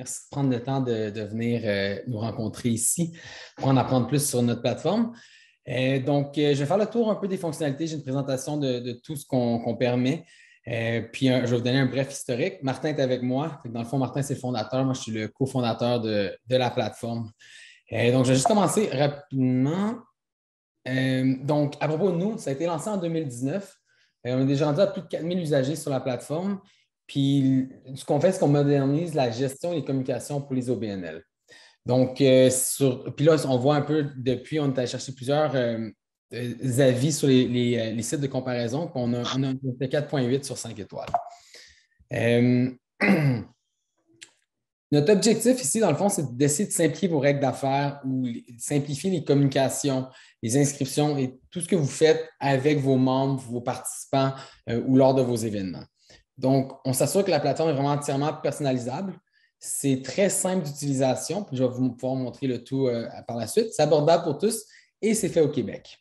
Merci de prendre le temps de venir nous rencontrer ici pour en apprendre plus sur notre plateforme. Je vais faire le tour un peu des fonctionnalités. J'ai une présentation de tout ce qu'on permet. Je vais vous donner un bref historique. Martin est avec moi. Dans le fond, Martin, c'est le fondateur. Moi, je suis le cofondateur de la plateforme. Je vais juste commencer rapidement. À propos de nous, ça a été lancé en 2019. On est déjà rendu à plus de 4000 usagers sur la plateforme. Puis, ce qu'on fait, c'est qu'on modernise la gestion et les communications pour les OBNL. Puis là, on voit un peu, depuis, on est allé chercher plusieurs avis sur les sites de comparaison. On a 4,8 sur 5 étoiles. Notre objectif ici, dans le fond, c'est d'essayer de simplifier vos règles d'affaires ou simplifier les communications, les inscriptions et tout ce que vous faites avec vos membres, vos participants ou lors de vos événements. Donc, on s'assure que la plateforme est vraiment entièrement personnalisable. C'est très simple d'utilisation. Je vais vous pouvoir montrer le tout par la suite. C'est abordable pour tous et c'est fait au Québec.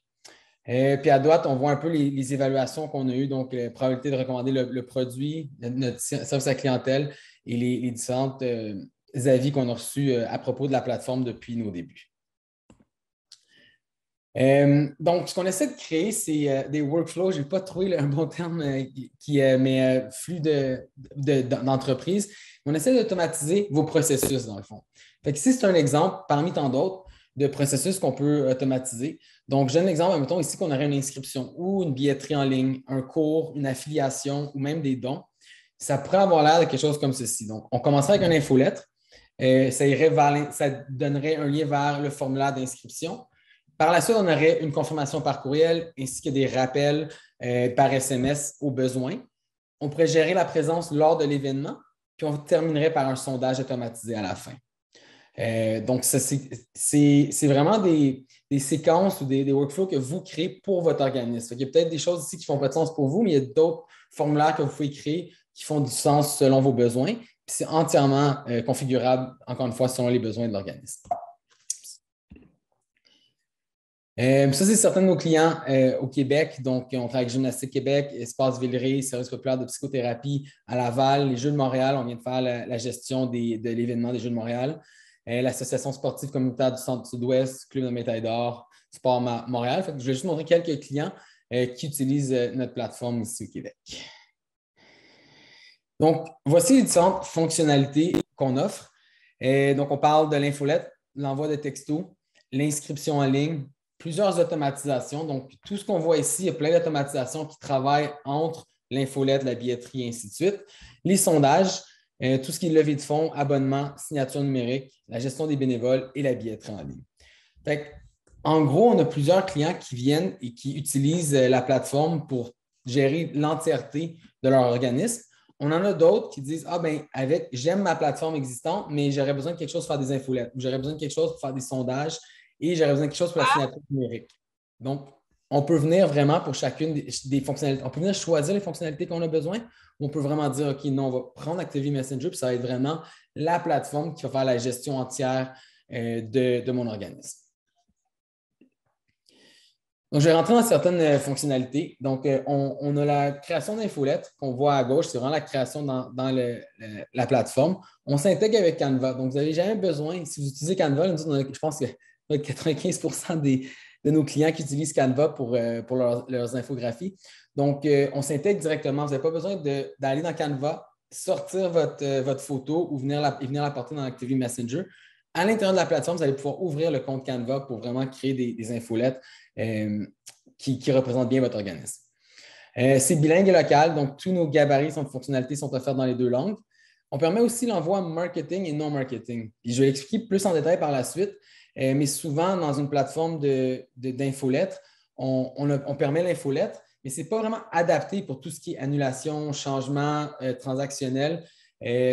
Puis à droite, on voit un peu les évaluations qu'on a eues, donc la probabilité de recommander le produit, notre service à la clientèle et les différents avis qu'on a reçus à propos de la plateforme depuis nos débuts. Ce qu'on essaie de créer, c'est des workflows. Je n'ai pas trouvé un bon terme, mais flux d'entreprise. On essaie d'automatiser vos processus, dans le fond. Fait que ici, c'est un exemple parmi tant d'autres de processus qu'on peut automatiser. Donc, j'ai un exemple, mettons ici qu'on aurait une inscription ou une billetterie en ligne, un cours, une affiliation ou même des dons. Ça pourrait avoir l'air de quelque chose comme ceci. Donc, on commencerait avec une infolettre. Ça donnerait un lien vers le formulaire d'inscription. Par la suite, on aurait une confirmation par courriel ainsi que des rappels par SMS au besoin. On pourrait gérer la présence lors de l'événement, puis on terminerait par un sondage automatisé à la fin. C'est vraiment des séquences ou des workflows que vous créez pour votre organisme. Il y a peut-être des choses ici qui ne font pas de sens pour vous, mais il y a d'autres formulaires que vous pouvez créer qui font du sens selon vos besoins. Puis c'est entièrement configurable, encore une fois, selon les besoins de l'organisme. Ça, c'est certains de nos clients au Québec. Donc, on travaille avec Gymnastique Québec, Espace Villeray, Service populaire de psychothérapie à Laval, les Jeux de Montréal. On vient de faire la gestion de l'événement des Jeux de Montréal. L'Association sportive communautaire du Centre-Sud-Ouest, Club de médaille d'or, Sport Montréal. Je vais juste montrer quelques clients qui utilisent notre plateforme ici au Québec. Donc, voici les différentes fonctionnalités qu'on offre. On parle de l'infolette, l'envoi de textos, l'inscription en ligne, plusieurs automatisations. Donc, tout ce qu'on voit ici, il y a plein d'automatisations qui travaillent entre l'infolette, la billetterie et ainsi de suite. Les sondages, tout ce qui est levée de fonds, abonnement, signature numérique, la gestion des bénévoles et la billetterie en ligne. En gros, on a plusieurs clients qui viennent et qui utilisent la plateforme pour gérer l'entièreté de leur organisme. On en a d'autres qui disent j'aime ma plateforme existante, mais j'aurais besoin de quelque chose pour faire des infolettes, j'aurais besoin de quelque chose pour faire des sondages et j'aurais besoin de quelque chose pour la signature numérique. Donc, on peut venir vraiment pour chacune des fonctionnalités. On peut venir choisir les fonctionnalités qu'on a besoin. Ou on peut vraiment dire, OK, non, on va prendre Activity Messenger, puis ça va être vraiment la plateforme qui va faire la gestion entière de mon organisme. Donc, je vais rentrer dans certaines fonctionnalités. Donc, on a la création d'infolettes qu'on voit à gauche. C'est vraiment la création dans la plateforme. On s'intègre avec Canva. Donc, vous n'avez jamais besoin, si vous utilisez Canva, je pense que 95% de nos clients qui utilisent Canva pour leurs infographies. Donc, on s'intègre directement. Vous n'avez pas besoin d'aller dans Canva, sortir votre photo ou venir la porter dans Activity Messenger. À l'intérieur de la plateforme, vous allez pouvoir ouvrir le compte Canva pour vraiment créer des infolettes qui représentent bien votre organisme. C'est bilingue et local, donc tous nos gabarits de fonctionnalités sont offerts dans les deux langues. On permet aussi l'envoi marketing et non marketing. Puis je vais expliquer plus en détail par la suite, mais souvent, dans une plateforme d'infolettre, on permet l'infolette, mais ce n'est pas vraiment adapté pour tout ce qui est annulation, changement transactionnel.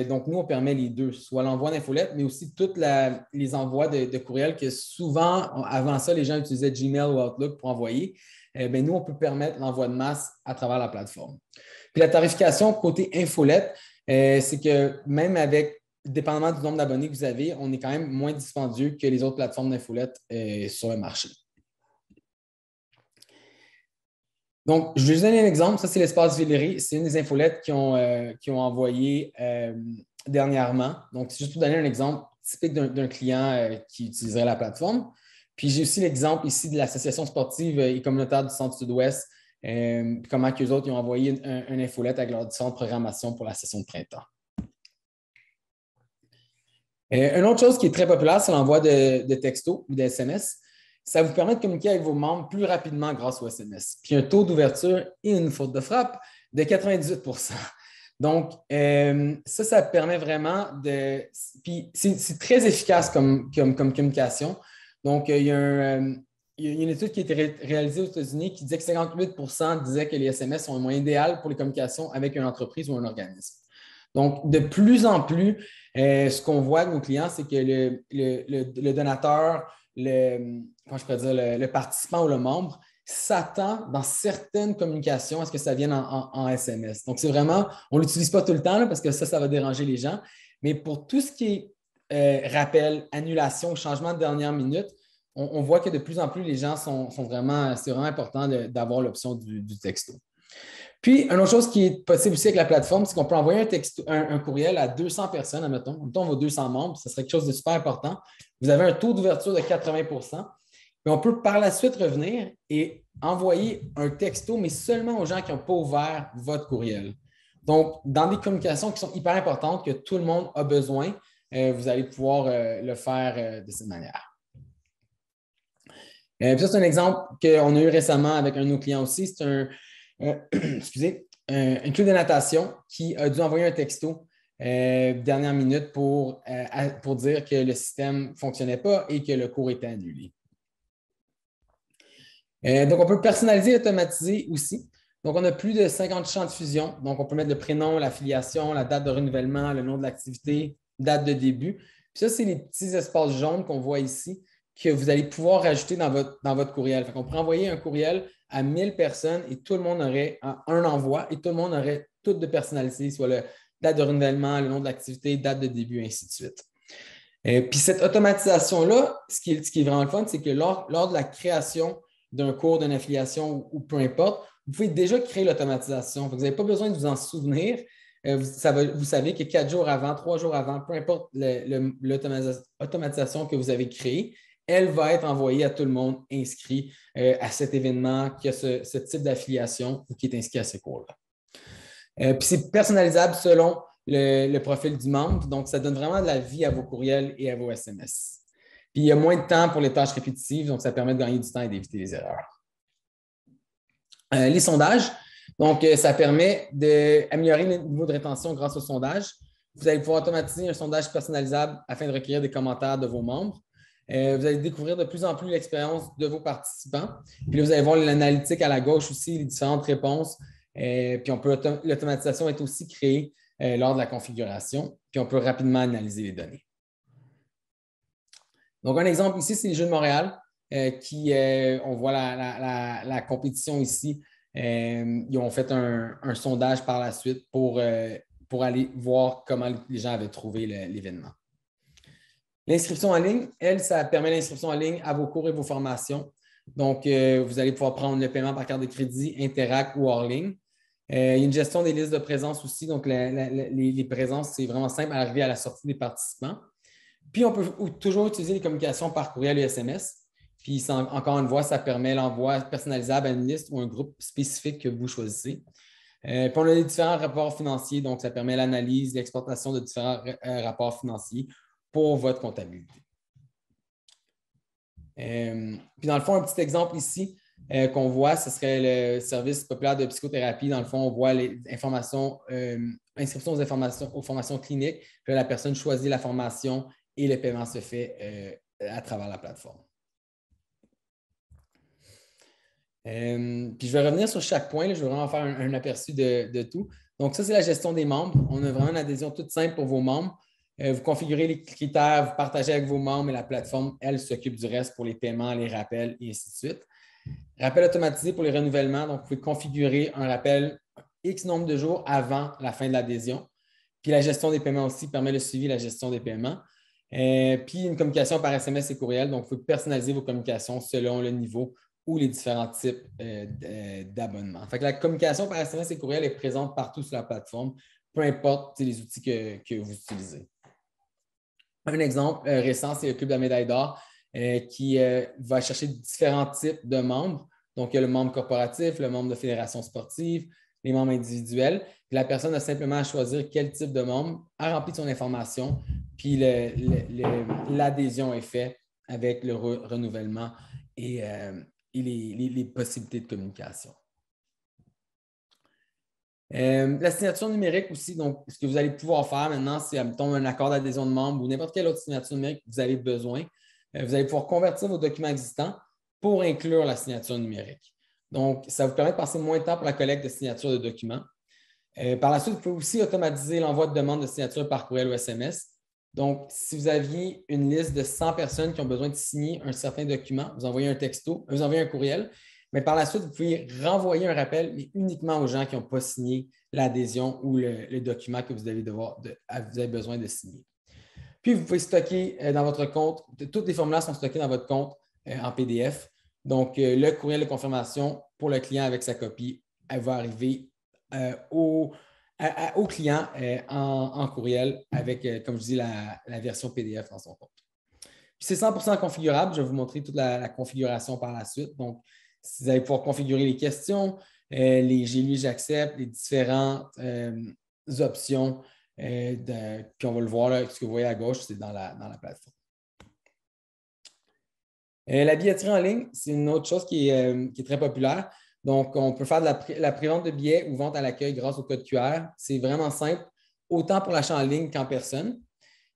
Donc, nous, on permet les deux, soit l'envoi d'infolette, mais aussi tous les envois de courriels que souvent, avant ça, les gens utilisaient Gmail ou Outlook pour envoyer. Nous, on peut permettre l'envoi de masse à travers la plateforme. Puis la tarification côté infolette, c'est que même dépendamment du nombre d'abonnés que vous avez, on est quand même moins dispendieux que les autres plateformes d'infolette sur le marché. Donc, je vais vous donner un exemple. Ça, c'est l'Espace Villeray. C'est une des infolettes qui ont envoyé dernièrement. Donc, c'est juste pour donner un exemple typique d'un client qui utiliserait la plateforme. Puis, j'ai aussi l'exemple ici de l'Association sportive et communautaire du Centre-Sud-Ouest, comment qu'eux autres ils ont envoyé un infolette avec leurs différentes programmations pour la session de printemps. Une autre chose qui est très populaire, c'est l'envoi de textos ou de SMS. Ça vous permet de communiquer avec vos membres plus rapidement grâce au SMS. Puis un taux d'ouverture et une faute de frappe de 98 %. Donc, ça permet vraiment de. Puis c'est très efficace comme communication. Donc, il y a une étude qui a été réalisée aux États-Unis qui disait que 58 % disaient que les SMS sont un moyen idéal pour les communications avec une entreprise ou un organisme. Donc, de plus en plus, ce qu'on voit avec nos clients, c'est que le donateur, comment je pourrais dire, le participant ou le membre s'attend dans certaines communications à ce que ça vienne en SMS. Donc, c'est vraiment, on ne l'utilise pas tout le temps là, parce que ça va déranger les gens, mais pour tout ce qui est rappel, annulation, changement de dernière minute, on voit que de plus en plus, les gens sont vraiment, c'est vraiment important d'avoir l'option du texto. Puis, une autre chose qui est possible aussi avec la plateforme, c'est qu'on peut envoyer un courriel à 200 personnes, admettons. Mettons, vos 200 membres, ce serait quelque chose de super important. Vous avez un taux d'ouverture de 80 %. Mais on peut par la suite revenir et envoyer un texto, mais seulement aux gens qui n'ont pas ouvert votre courriel. Donc, dans des communications qui sont hyper importantes, que tout le monde a besoin, vous allez pouvoir le faire de cette manière. Puis ça, c'est un exemple qu'on a eu récemment avec un de nos clients aussi. C'est excusez, un club de natation qui a dû envoyer un texto dernière minute pour dire que le système ne fonctionnait pas et que le cours était annulé. Donc, on peut personnaliser et automatiser aussi. Donc, on a plus de 50 champs de fusion. Donc, on peut mettre le prénom, l'affiliation, la date de renouvellement, le nom de l'activité, date de début. Puis ça, c'est les petits espaces jaunes qu'on voit ici que vous allez pouvoir rajouter dans votre courriel. On pourrait envoyer un courriel à 1000 personnes et tout le monde aurait un envoi et tout le monde aurait tout de personnalisé, soit la date de renouvellement, le nom de l'activité, date de début, ainsi de suite. Puis cette automatisation-là, ce qui est vraiment le fun, c'est que lors de la création d'un cours, d'une affiliation ou peu importe, vous pouvez déjà créer l'automatisation. Vous n'avez pas besoin de vous en souvenir. Vous savez que 4 jours avant, 3 jours avant, peu importe l'automatisation que vous avez créée, elle va être envoyée à tout le monde inscrit à cet événement qui a ce type d'affiliation ou qui est inscrit à ce cours-là. Puis c'est personnalisable selon le profil du membre. Donc, ça donne vraiment de la vie à vos courriels et à vos SMS. Puis, il y a moins de temps pour les tâches répétitives, donc ça permet de gagner du temps et d'éviter les erreurs. Les sondages. Donc, ça permet d'améliorer le niveau de rétention grâce au sondage. Vous allez pouvoir automatiser un sondage personnalisable afin de recueillir des commentaires de vos membres. Vous allez découvrir de plus en plus l'expérience de vos participants. Puis là, vous allez voir l'analytique à la gauche aussi, les différentes réponses. Puis l'automatisation est aussi créée lors de la configuration. Puis on peut rapidement analyser les données. Donc, un exemple ici, c'est les Jeux de Montréal. On voit la compétition ici. Ils ont fait un sondage par la suite pour aller voir comment les gens avaient trouvé l'événement. L'inscription en ligne, elle, ça permet l'inscription en ligne à vos cours et vos formations. Donc, vous allez pouvoir prendre le paiement par carte de crédit, Interac ou hors ligne. Il y a une gestion des listes de présence aussi. Donc, les présences, c'est vraiment simple à arriver à la sortie des participants. Puis, on peut toujours utiliser les communications par courriel et SMS. Puis, encore une fois, ça permet l'envoi personnalisable à une liste ou un groupe spécifique que vous choisissez. Puis, on a les différents rapports financiers. Donc, ça permet l'analyse, l'exportation de différents rapports financiers pour votre comptabilité. Puis, dans le fond, un petit exemple ici qu'on voit, ce serait le service populaire de psychothérapie. Dans le fond, on voit les informations, inscription aux formations cliniques. Puis là, la personne choisit la formation et le paiement se fait à travers la plateforme. Puis je vais revenir sur chaque point. Là, je vais vraiment faire un aperçu de tout. Donc, ça, c'est la gestion des membres. On a vraiment une adhésion toute simple pour vos membres. Vous configurez les critères, vous partagez avec vos membres et la plateforme, elle, s'occupe du reste pour les paiements, les rappels et ainsi de suite. Rappel automatisé pour les renouvellements. Donc, vous pouvez configurer un rappel X nombre de jours avant la fin de l'adhésion. Puis la gestion des paiements aussi permet le suivi et la gestion des paiements. Puis une communication par SMS et courriel. Donc, vous pouvez personnaliser vos communications selon le niveau ou les différents types d'abonnements. Fait que la communication par SMS et courriel est présente partout sur la plateforme peu importe les outils que vous utilisez. Un exemple récent, c'est le Club de la médaille d'or qui va chercher différents types de membres. Donc, il y a le membre corporatif, le membre de fédération sportive, les membres individuels. Puis la personne a simplement à choisir quel type de membre, a rempli son information, puis l'adhésion est faite avec le renouvellement et les possibilités de communication. La signature numérique aussi, donc ce que vous allez pouvoir faire maintenant, c'est, mettons, un accord d'adhésion de membre ou n'importe quelle autre signature numérique que vous avez besoin. Vous allez pouvoir convertir vos documents existants pour inclure la signature numérique. Donc, ça vous permet de passer moins de temps pour la collecte de signatures de documents. Par la suite, vous pouvez aussi automatiser l'envoi de demandes de signature par courriel ou SMS. Donc, si vous aviez une liste de 100 personnes qui ont besoin de signer un certain document, vous envoyez un texto, vous envoyez un courriel, mais par la suite, vous pouvez renvoyer un rappel, mais uniquement aux gens qui n'ont pas signé l'adhésion ou le document que vous avez besoin de signer. Puis, vous pouvez stocker dans votre compte, tous les formulaires sont stockés dans votre compte en PDF. Donc, le courriel de confirmation pour le client avec sa copie, elle va arriver au client en courriel avec, comme je dis, la version PDF dans son compte. Puis, c'est 100% configurable. Je vais vous montrer toute la configuration par la suite. Donc, vous allez pouvoir configurer les questions, les j'ai lu, j'accepte, les différentes options. Puis on va le voir, là, ce que vous voyez à gauche, c'est dans la plateforme. La billetterie en ligne, c'est une autre chose qui est très populaire. Donc, on peut faire de la prévente de billets ou vente à l'accueil grâce au code QR. C'est vraiment simple, autant pour l'achat en ligne qu'en personne.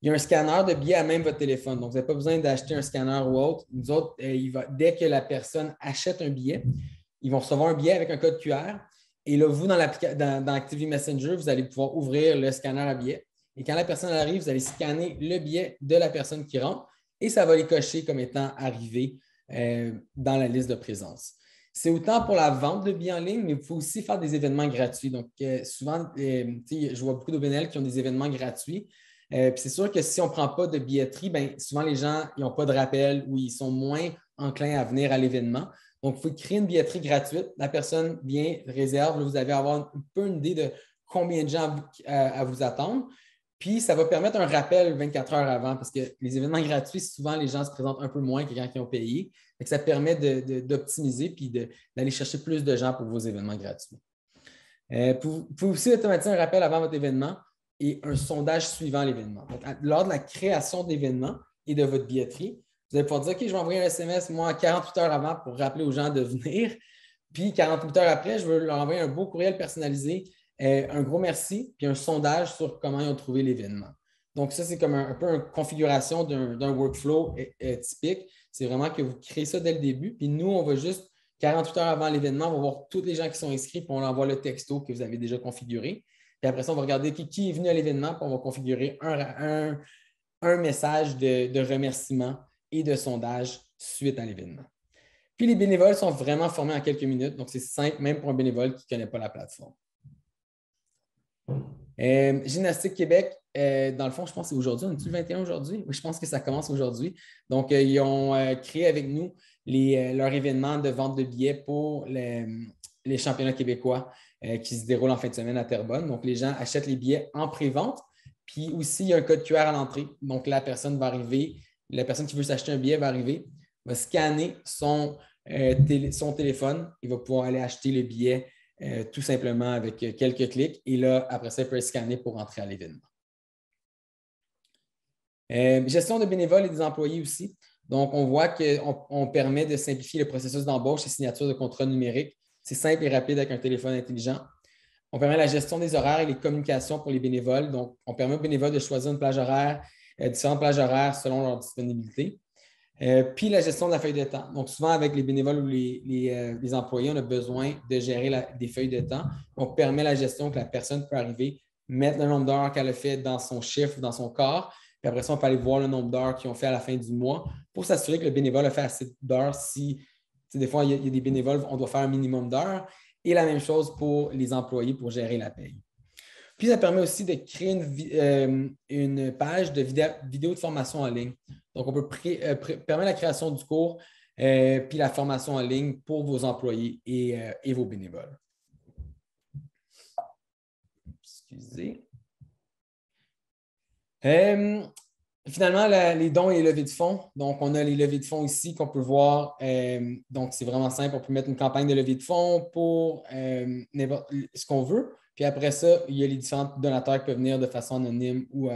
Il y a un scanner de billets à même votre téléphone. Donc, vous n'avez pas besoin d'acheter un scanner ou autre. Nous autres, dès que la personne achète un billet, ils vont recevoir un billet avec un code QR. Et là, vous, dans Activity Messenger, vous allez pouvoir ouvrir le scanner à billets. Et quand la personne arrive, vous allez scanner le billet de la personne qui rentre et ça va les cocher comme étant arrivé dans la liste de présence. C'est autant pour la vente de billets en ligne, mais il faut aussi faire des événements gratuits. Donc, souvent, je vois beaucoup d'OBNL qui ont des événements gratuits. Puis c'est sûr que si on ne prend pas de billetterie, bien, souvent les gens n'ont pas de rappel ou ils sont moins enclins à venir à l'événement. Donc, il faut créer une billetterie gratuite. La personne vient, réserve. Là, vous allez avoir un peu une idée de combien de gens à vous attendre. Puis, ça va permettre un rappel 24 heures avant parce que les événements gratuits, souvent, les gens se présentent un peu moins que quand ils ont payé. Donc, ça permet d'optimiser puis d'aller chercher plus de gens pour vos événements gratuits. Vous pouvez aussi automatiser un rappel avant votre événement et un sondage suivant l'événement. Donc, lors de la création de l'événement et de votre billetterie, vous allez pouvoir dire, OK, je vais envoyer un SMS, moi, 48 heures avant pour rappeler aux gens de venir. Puis, 48 heures après, je veux leur envoyer un beau courriel personnalisé, un gros merci, puis un sondage sur comment ils ont trouvé l'événement. Donc, ça, c'est comme un peu une configuration d'un workflow typique. C'est vraiment que vous créez ça dès le début. Puis, nous, on va juste, 48 heures avant l'événement, on va voir tous les gens qui sont inscrits, puis on leur envoie le texto que vous avez déjà configuré. Puis après ça, on va regarder qui est venu à l'événement, puis on va configurer un message de remerciement et de sondage suite à l'événement. Puis les bénévoles sont vraiment formés en quelques minutes, donc c'est simple, même pour un bénévole qui ne connaît pas la plateforme. Gymnastique Québec, dans le fond, je pense que c'est aujourd'hui. On est-tu le 21 aujourd'hui? Oui, je pense que ça commence aujourd'hui. Donc, ils ont créé avec nous leur événement de vente de billets pour les championnats québécois qui se déroulent en fin de semaine à Terrebonne. Donc, les gens achètent les billets en pré-vente. Puis aussi, il y a un code QR à l'entrée. Donc, la personne va arriver, la personne qui veut s'acheter un billet va arriver, va scanner son téléphone. Il va pouvoir aller acheter le billet tout simplement avec quelques clics. Et là, après ça, il peut scanner pour entrer à l'événement. Gestion de bénévoles et des employés aussi. Donc, on voit qu'on permet de simplifier le processus d'embauche et signature de contrats numériques. C'est simple et rapide avec un téléphone intelligent. On permet la gestion des horaires et les communications pour les bénévoles. Donc, on permet aux bénévoles de choisir une plage horaire, différentes plages horaires selon leur disponibilité. Puis la gestion de la feuille de temps. Donc, souvent, avec les bénévoles ou les employés, on a besoin de gérer des feuilles de temps. On permet la gestion que la personne peut arriver, mettre le nombre d'heures qu'elle a fait dans son chiffre, dans son corps. Puis après ça, on peut aller voir le nombre d'heures qu'ils ont fait à la fin du mois pour s'assurer que le bénévole a fait assez d'heures. Des fois, il y a des bénévoles, on doit faire un minimum d'heures. Et la même chose pour les employés pour gérer la paye. Puis, ça permet aussi de créer une page de vidéo de formation en ligne. Donc, on peut permettre la création du cours puis la formation en ligne pour vos employés et vos bénévoles. Excusez. Euh, Finalement, les dons et les levées de fonds. Donc, on a les levées de fonds ici qu'on peut voir. Donc, c'est vraiment simple. On peut mettre une campagne de levée de fonds pour ce qu'on veut. Puis après ça, il y a les différents donateurs qui peuvent venir de façon anonyme ou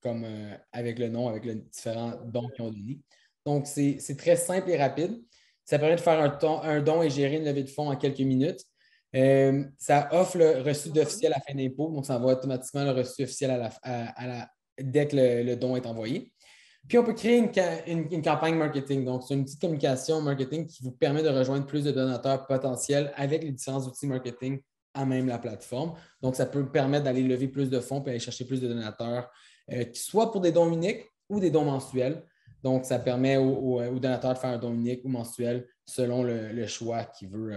comme avec le nom, avec les différents dons qu'ils ont donnés. Donc, c'est très simple et rapide. Ça permet de faire un don et gérer une levée de fonds en quelques minutes. Ça offre le reçu officiel à fin d'impôt. Donc, ça envoie automatiquement le reçu officiel dès que le don est envoyé. Puis, on peut créer une campagne marketing. Donc, c'est une petite communication marketing qui vous permet de rejoindre plus de donateurs potentiels avec les différents outils marketing à même la plateforme. Donc, ça peut permettre d'aller lever plus de fonds et aller chercher plus de donateurs, soit pour des dons uniques ou des dons mensuels. Donc, ça permet aux donateurs de faire un don unique ou mensuel selon le choix qu'il veut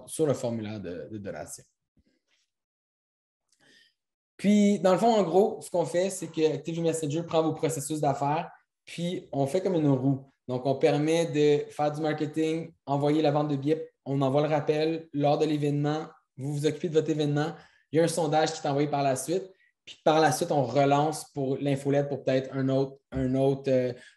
sur le formulaire de donation. Puis, dans le fond, en gros, ce qu'on fait, c'est que Actively Messenger prend vos processus d'affaires, puis on fait comme une roue. Donc, on permet de faire du marketing, envoyer la vente de billets, on envoie le rappel lors de l'événement, vous vous occupez de votre événement, il y a un sondage qui est envoyé par la suite, puis par la suite, on relance pour l'infolette pour peut-être un autre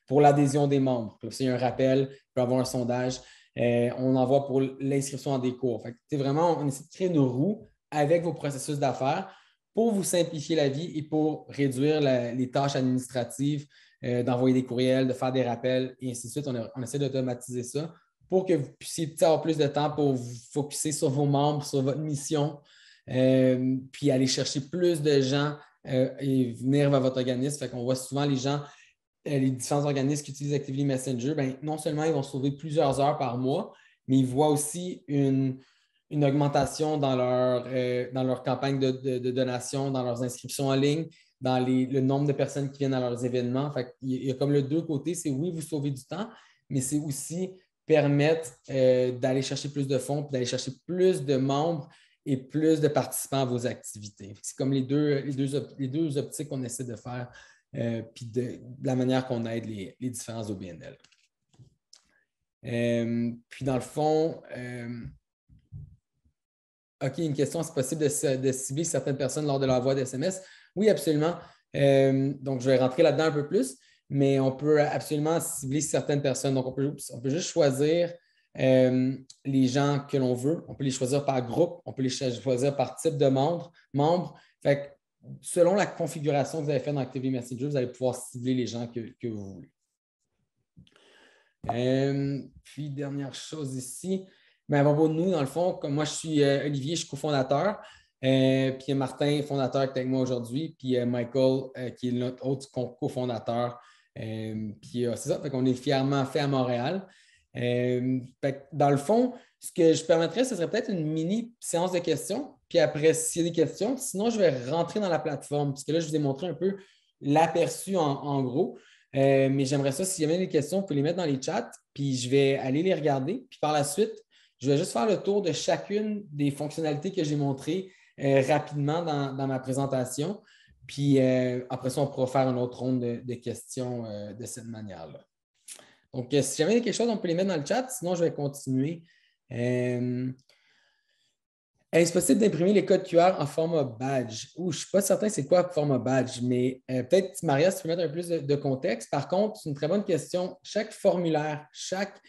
pour l'adhésion des membres. Puis, s'il y a un rappel, il peut y avoir un sondage, on envoie pour l'inscription en des cours. Fait que, vraiment, on essaie de créer une roue avec vos processus d'affaires pour vous simplifier la vie et pour réduire les tâches administratives, d'envoyer des courriels, de faire des rappels et ainsi de suite. On essaie d'automatiser ça pour que vous puissiez avoir plus de temps pour vous focusser sur vos membres, sur votre mission, puis aller chercher plus de gens et venir vers votre organisme. Fait qu'on voit souvent les gens, les différents organismes qui utilisent Actively Messenger, bien, non seulement ils vont sauver plusieurs heures par mois, mais ils voient aussi une augmentation dans leur campagne de donation, dans leurs inscriptions en ligne, dans le nombre de personnes qui viennent à leurs événements. Fait il y a comme le deux côtés, c'est oui, vous sauvez du temps, mais c'est aussi permettre d'aller chercher plus de fonds, d'aller chercher plus de membres et plus de participants à vos activités. C'est comme les deux optiques qu'on essaie de faire, puis de la manière qu'on aide les différents OBNL. Puis dans le fond, OK, une question, c'est possible de cibler certaines personnes lors de l'envoi d'SMS? Oui, absolument. Donc, je vais rentrer là-dedans un peu plus, mais on peut absolument cibler certaines personnes. Donc, on peut juste choisir les gens que l'on veut. On peut les choisir par groupe, on peut les choisir par type de membre. Fait que, selon la configuration que vous avez faite dans Actively Messenger, vous allez pouvoir cibler les gens que vous voulez. Puis, dernière chose ici. Mais bon, nous, dans le fond, comme moi, je suis Olivier, je suis cofondateur. Puis Martin, fondateur, qui est avec moi aujourd'hui. Puis Michael, qui est notre autre cofondateur. Puis c'est ça, on est fièrement fait à Montréal. Dans le fond, ce que je permettrais, ce serait peut-être une mini séance de questions. Puis après, s'il y a des questions, sinon, je vais rentrer dans la plateforme. Parce que là, je vous ai montré un peu l'aperçu en gros. Mais j'aimerais ça, s'il y a des questions, vous pouvez les mettre dans les chats, puis je vais aller les regarder. Puis par la suite, je vais juste faire le tour de chacune des fonctionnalités que j'ai montrées rapidement dans ma présentation. Puis après ça, on pourra faire une autre ronde de questions de cette manière-là. Donc, si jamais il y a quelque chose, on peut les mettre dans le chat. Sinon, je vais continuer. Est-ce possible d'imprimer les codes QR en format badge? Je ne suis pas certain c'est quoi format badge, mais peut-être, Maria, si tu peux mettre un peu plus de contexte. Par contre, c'est une très bonne question. Chaque formulaire, chaque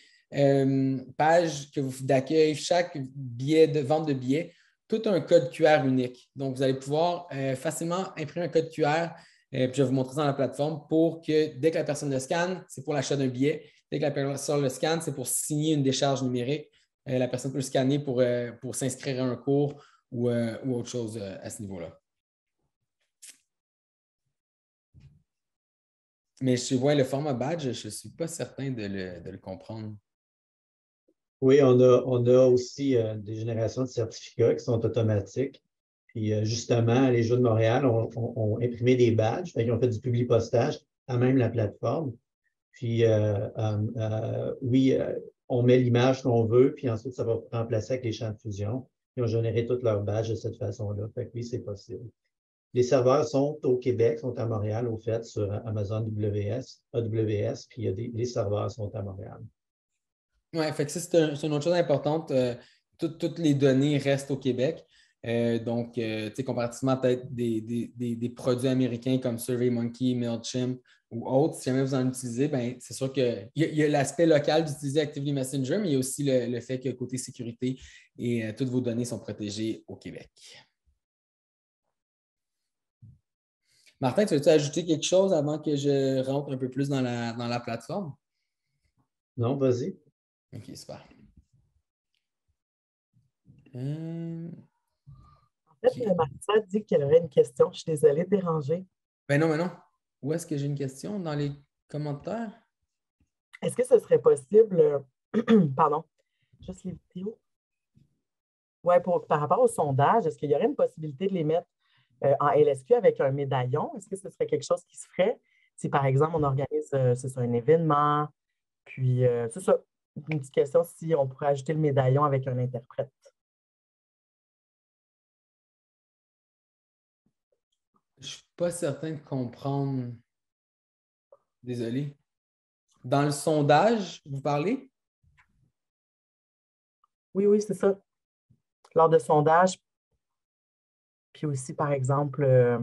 page d'accueil, chaque billet de vente de billets, tout a un code QR unique. Donc, vous allez pouvoir facilement imprimer un code QR, puis je vais vous montrer ça dans la plateforme pour que dès que la personne le scanne, c'est pour l'achat d'un billet. Dès que la personne le scanne, c'est pour signer une décharge numérique. La personne peut le scanner pour s'inscrire à un cours ou autre chose à ce niveau-là. Mais je vois le format badge, je ne suis pas certain de le comprendre. Oui, on a aussi des générations de certificats qui sont automatiques. Puis justement, les Jeux de Montréal ont imprimé des badges, ils ont fait du publipostage à même la plateforme. Puis oui, on met l'image qu'on veut, puis ensuite, ça va remplacer avec les champs de fusion. Ils ont généré tous leurs badges de cette façon-là. Fait que oui, c'est possible. Les serveurs sont au Québec, sont à Montréal, au fait, sur Amazon AWS, puis les serveurs sont à Montréal. Oui, fait que ça, c'est une autre chose importante. Toutes les données restent au Québec. Donc, comparativement à peut-être des produits américains comme SurveyMonkey, MailChimp ou autres, si jamais vous en utilisez, ben, c'est sûr qu'il y a l'aspect local d'utiliser Actively Messenger, mais il y a aussi le fait que côté sécurité et toutes vos données sont protégées au Québec. Martin, tu veux-tu ajouter quelque chose avant que je rentre un peu plus dans la plateforme? Non, vas-y. OK, super. OK. En fait, Marissa dit qu'elle aurait une question. Je suis désolée de déranger. Ben non, mais non. Où est-ce que j'ai une question? Dans les commentaires? Est-ce que ce serait possible, pardon, juste les vidéos? Oui, par rapport au sondage, est-ce qu'il y aurait une possibilité de les mettre en LSQ avec un médaillon? Est-ce que ce serait quelque chose qui se ferait si, par exemple, on organise c'est ça, un événement? Puis, c'est ça, une petite question si on pourrait ajouter le médaillon avec un interprète. Je ne suis pas certain de comprendre. Désolé. Dans le sondage, vous parlez? Oui, c'est ça. Lors de sondage, puis aussi, par exemple,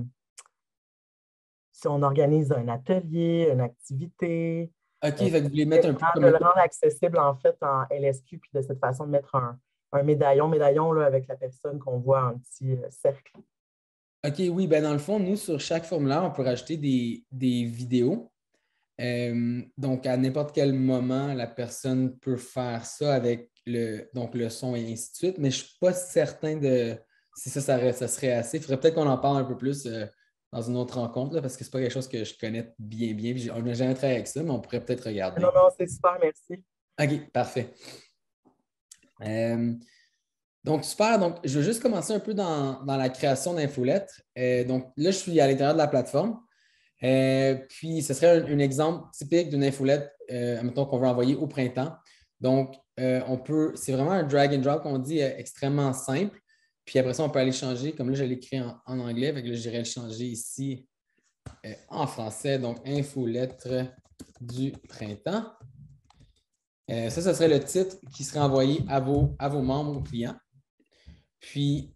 si on organise un atelier, une activité, OK, fait que vous voulez mettre un peu comme de le rendre accessible en fait en LSQ, puis de cette façon de mettre un médaillon là, avec la personne qu'on voit en petit cercle. OK, oui, ben dans le fond, nous, sur chaque formulaire, on peut rajouter des vidéos. Donc, à n'importe quel moment, la personne peut faire ça avec donc le son et ainsi de suite, mais je ne suis pas certain de si ça serait assez. Il faudrait peut-être qu'on en parle un peu plus dans une autre rencontre, là, parce que ce n'est pas quelque chose que je connais bien. On n'a jamais travaillé avec ça, mais on pourrait peut-être regarder. Non, c'est super, merci. OK, parfait. Donc, super. Donc, je vais juste commencer un peu dans la création d'infolettres. Donc, là, je suis à l'intérieur de la plateforme. Puis, ce serait un exemple typique d'une infolette, mettons qu'on veut envoyer au printemps. Donc, c'est vraiment un drag and drop qu'on dit extrêmement simple. Puis après ça, on peut aller changer. Comme là, je l'ai écrit en anglais, fait que là, j'irai le changer ici en français. Donc, infolettre du printemps. Ça, ce serait le titre qui serait envoyé à vos membres, aux clients. Puis,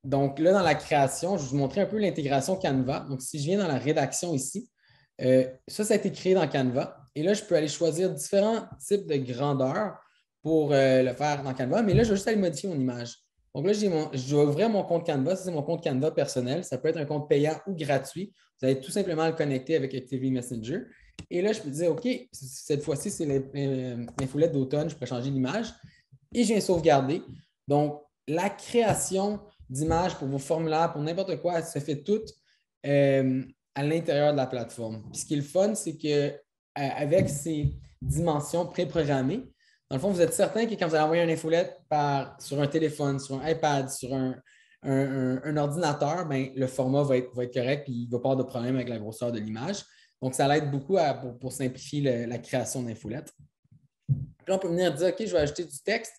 donc là, dans la création, je vais vous montrer un peu l'intégration Canva. Donc, si je viens dans la rédaction ici, ça a été créé dans Canva. Et là, je peux aller choisir différents types de grandeur pour le faire dans Canva. Mais là, je vais juste aller modifier mon image. Donc là, je dois ouvrir mon compte Canva. Ça, c'est mon compte Canva personnel. Ça peut être un compte payant ou gratuit. Vous allez tout simplement le connecter avec Actively Messenger. Et là, je peux dire, OK, cette fois-ci, c'est l'infolette d'automne. Je peux changer l'image. Et je viens sauvegarder. Donc, la création d'images pour vos formulaires, pour n'importe quoi, ça fait tout à l'intérieur de la plateforme. Puis ce qui est le fun, c'est qu'avec ces dimensions préprogrammées, dans le fond, vous êtes certain que quand vous allez envoyer une infolette sur un téléphone, sur un iPad, sur un ordinateur, ben, le format va être correct et il ne va pas avoir de problème avec la grosseur de l'image. Donc, ça l'aide beaucoup pour simplifier la création d'infolettes. Puis là, on peut venir dire, OK, je vais ajouter du texte.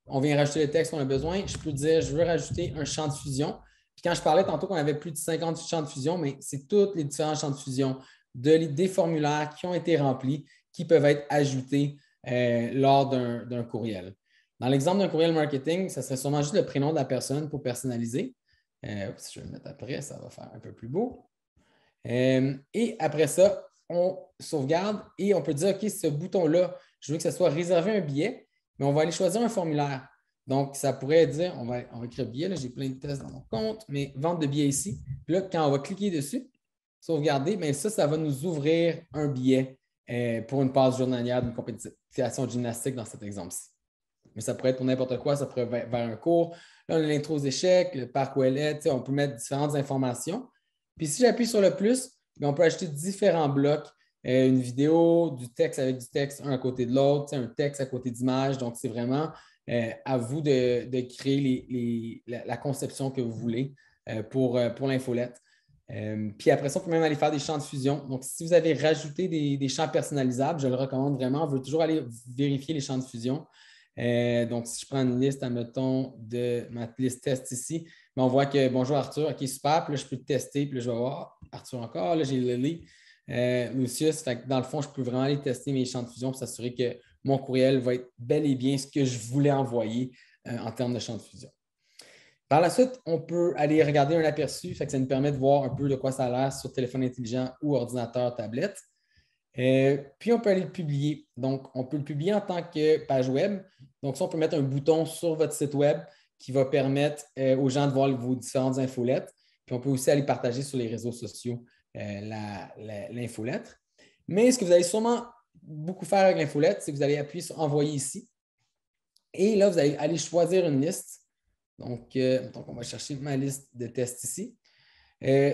On vient rajouter le texte qu'on a besoin. Je peux dire, je veux rajouter un champ de fusion. Puis quand je parlais tantôt qu'on avait plus de 50 champs de fusion, mais c'est tous les différents champs de fusion des formulaires qui ont été remplis qui peuvent être ajoutés lors d'un courriel. Dans l'exemple d'un courriel marketing, ça serait sûrement juste le prénom de la personne pour personnaliser. Si je vais le mettre après, ça va faire un peu plus beau. Et après ça, on sauvegarde et on peut dire, OK, ce bouton-là, je veux que ce soit réservé un billet, mais on va aller choisir un formulaire. Donc, ça pourrait dire, on va écrire billet, là, j'ai plein de tests dans mon compte, mais vente de billets ici. Puis là, quand on va cliquer dessus, sauvegarder, bien ça va nous ouvrir un billet pour une passe journalière d'une compétition de gymnastique dans cet exemple-ci. Mais ça pourrait être pour n'importe quoi, ça pourrait être vers un cours. Là, on a l'intro aux échecs, le parc où elle est, on peut mettre différentes informations. Puis si j'appuie sur le plus, bien, on peut ajouter différents blocs, une vidéo, du texte avec du texte un à côté de l'autre, un texte à côté d'images. Donc, c'est vraiment à vous de créer la conception que vous voulez pour l'infolette. Puis après ça, on peut même aller faire des champs de fusion. Donc, si vous avez rajouté des champs personnalisables, je le recommande vraiment. On veut toujours aller vérifier les champs de fusion. Donc, si je prends une liste, admettons, de ma liste test ici, on voit que bonjour Arthur, OK, super. Puis là, je peux tester. Puis là, je vais voir Arthur encore. Là, j'ai Lily, Lucius. Fait que dans le fond, je peux vraiment aller tester mes champs de fusion pour s'assurer que mon courriel va être bel et bien ce que je voulais envoyer en termes de champs de fusion. Par la suite, on peut aller regarder un aperçu, fait que ça nous permet de voir un peu de quoi ça a l'air sur téléphone intelligent ou ordinateur, tablette. Puis, on peut aller le publier. Donc, on peut le publier en tant que page web. Donc, ça, on peut mettre un bouton sur votre site web qui va permettre aux gens de voir vos différentes infolettres. Puis, on peut aussi aller partager sur les réseaux sociaux l'infolettre. Mais ce que vous allez sûrement beaucoup faire avec l'infolette, c'est que vous allez appuyer sur « Envoyer » ici. Et là, vous allez aller choisir une liste. Donc, on va chercher ma liste de tests ici.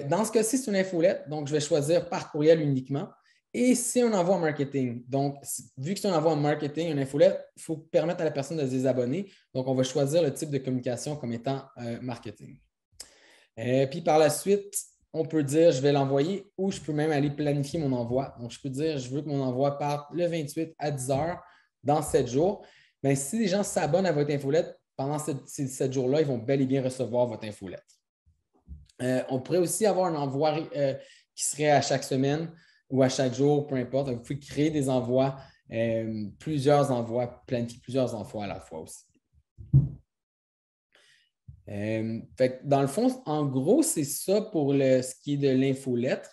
Dans ce cas-ci, c'est une infolette. Donc, je vais choisir par courriel uniquement. Et c'est un envoi en marketing. Donc, vu que c'est un envoi en marketing, une infolette, il faut permettre à la personne de se désabonner. Donc, on va choisir le type de communication comme étant marketing. Puis, par la suite, on peut dire je vais l'envoyer ou je peux même aller planifier mon envoi. Donc, je peux dire je veux que mon envoi parte le 28 à 10 heures dans 7 jours. Bien, si les gens s'abonnent à votre infolette pendant ces 7 jours-là, ils vont bel et bien recevoir votre infolette. On pourrait aussi avoir un envoi qui serait à chaque semaine ou à chaque jour, peu importe. Donc, vous pouvez créer des envois, plusieurs envois, planifier plusieurs envois à la fois aussi. Fait que dans le fond, en gros, c'est ça pour ce qui est de l'infolettre.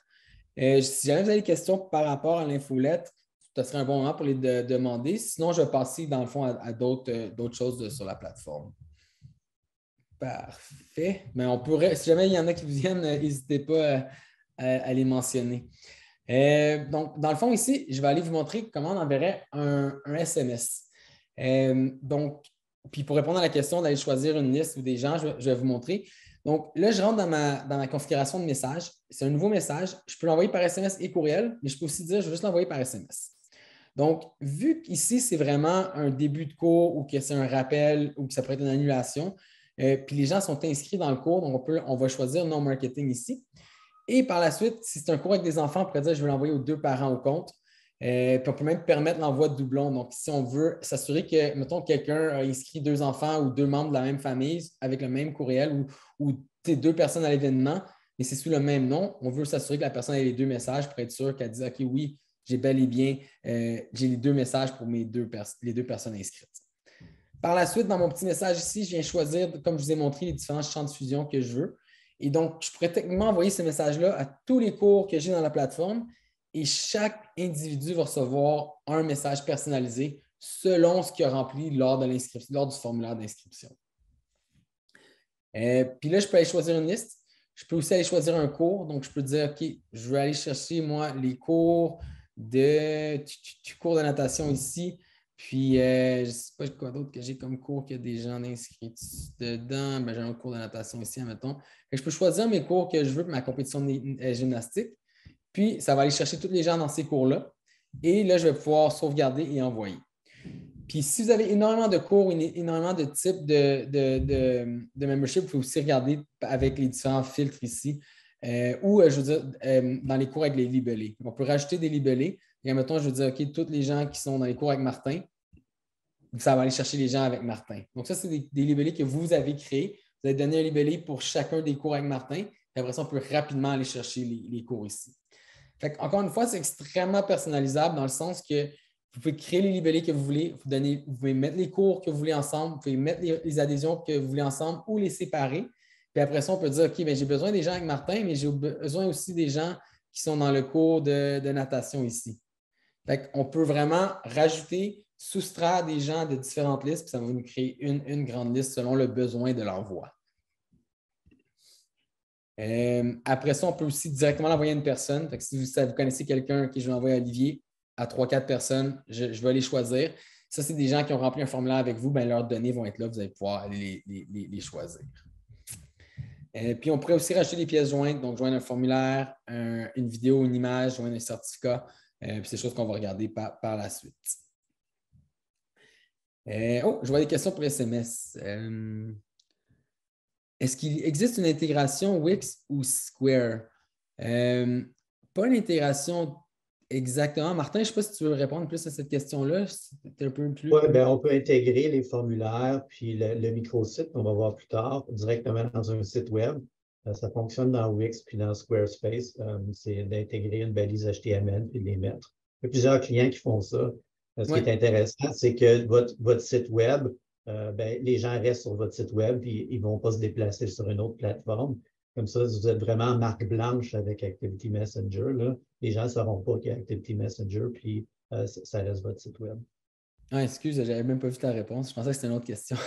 Si jamais vous avez des questions par rapport à l'infolettre, ce serait un bon moment pour les demander. Sinon, je vais passer dans le fond à d'autres choses sur la plateforme. Parfait. Mais on pourrait, si jamais il y en a qui vous viennent, n'hésitez pas à les mentionner. Donc, dans le fond, ici, je vais aller vous montrer comment on enverrait un SMS. Donc, puis pour répondre à la question d'aller choisir une liste ou des gens, je vais vous montrer. Donc, là, je rentre dans ma configuration de message. C'est un nouveau message. Je peux l'envoyer par SMS et courriel, mais je peux aussi dire je veux juste l'envoyer par SMS. Donc, vu qu'ici, c'est vraiment un début de cours ou que c'est un rappel ou que ça pourrait être une annulation, puis les gens sont inscrits dans le cours, donc on va choisir non marketing ici. Et par la suite, si c'est un cours avec des enfants, on pourrait dire je veux l'envoyer aux 2 parents au compte. Puis on peut même permettre l'envoi de doublons. Donc, si on veut s'assurer que, mettons, quelqu'un a inscrit 2 enfants ou 2 membres de la même famille avec le même courriel ou 2 personnes à l'événement, mais c'est sous le même nom, on veut s'assurer que la personne ait les 2 messages pour être sûr qu'elle dise OK, oui, j'ai bel et bien, j'ai les 2 messages pour les 2 personnes inscrites. Par la suite, dans mon petit message ici, je viens choisir, comme je vous ai montré, les différents champs de fusion que je veux. Et donc, je pourrais techniquement envoyer ce message-là à tous les cours que j'ai dans la plateforme et chaque individu va recevoir un message personnalisé selon ce qu'il a rempli lors du formulaire d'inscription. Puis là, je peux aller choisir une liste. Je peux aussi aller choisir un cours. Donc, je peux dire, OK, je vais aller chercher, moi, les cours de natation ici. Puis, je ne sais pas quoi d'autre que j'ai comme cours qu'il y a des gens inscrits dedans. Bien, j'ai un cours de natation ici, admettons. Je peux choisir mes cours que je veux pour ma compétition de gymnastique. Puis, ça va aller chercher tous les gens dans ces cours-là. Et là, je vais pouvoir sauvegarder et envoyer. Puis, si vous avez énormément de cours, énormément de types de membership, vous pouvez aussi regarder avec les différents filtres ici. Ou, je veux dire, dans les cours avec les libellés. On peut rajouter des libellés. Et mettons, je veux dire, OK, tous les gens qui sont dans les cours avec Martin, ça va aller chercher les gens avec Martin. Donc, ça, c'est des libellés que vous avez créés. Vous allez donner un libellé pour chacun des cours avec Martin. Et après ça, on peut rapidement aller chercher les cours ici. Fait encore une fois, c'est extrêmement personnalisable dans le sens que vous pouvez créer les libellés que vous voulez, vous pouvez mettre les cours que vous voulez ensemble, vous pouvez mettre les adhésions que vous voulez ensemble ou les séparer. Puis après ça, on peut dire, OK, bien, j'ai besoin des gens avec Martin, mais j'ai besoin aussi des gens qui sont dans le cours de natation ici. Fait qu'on peut vraiment rajouter, soustraire des gens de différentes listes, puis ça va nous créer une grande liste selon le besoin de l'envoi. Après ça, on peut aussi directement l'envoyer à une personne. Fait que si vous connaissez quelqu'un qui je vais envoyer à Olivier, à 3-4 personnes, je vais les choisir. Ça, c'est des gens qui ont rempli un formulaire avec vous, bien, leurs données vont être là, vous allez pouvoir aller les choisir. Puis, on pourrait aussi rajouter des pièces jointes, donc joindre un formulaire, une vidéo, une image, joindre un certificat. Puis, c'est des choses qu'on va regarder par la suite. Je vois des questions pour SMS. Est-ce qu'il existe une intégration Wix ou Square? Pas une intégration exactement. Martin, je ne sais pas si tu veux répondre plus à cette question-là. C'était un peu plus. Oui, bien, on peut intégrer les formulaires puis le microsite qu'on va voir plus tard directement dans un site web. Ça fonctionne dans Wix puis dans Squarespace. C'est d'intégrer une balise HTML puis de les mettre. Il y a plusieurs clients qui font ça. Ce qui est intéressant, c'est que votre site web les gens restent sur votre site web et ils ne vont pas se déplacer sur une autre plateforme. Comme ça, vous êtes vraiment marque blanche avec Activity Messenger. Là. Les gens ne sauront pas qu'il y a Activity Messenger, puis ça reste votre site web. Ah, excuse, je n'avais même pas vu ta réponse. Je pensais que c'était une autre question.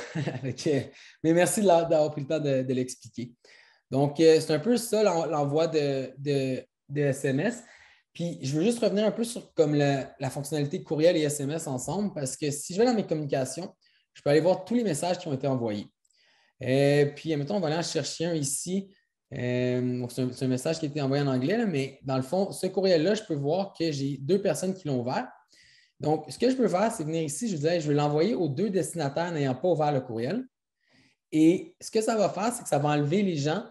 Mais merci d'avoir pris le temps de l'expliquer. Donc, c'est un peu ça l'envoi de SMS. Puis, je veux juste revenir un peu sur comme la fonctionnalité courriel et SMS ensemble, parce que si je vais dans mes communications, je peux aller voir tous les messages qui ont été envoyés. Puis, mettons, on va aller en chercher un ici. Donc, c'est un message qui a été envoyé en anglais, là, mais dans le fond, ce courriel-là, je peux voir que j'ai 2 personnes qui l'ont ouvert. Donc, ce que je peux faire, c'est venir ici, je vais l'envoyer aux 2 destinataires n'ayant pas ouvert le courriel. Et ce que ça va faire, c'est que ça va enlever les gens.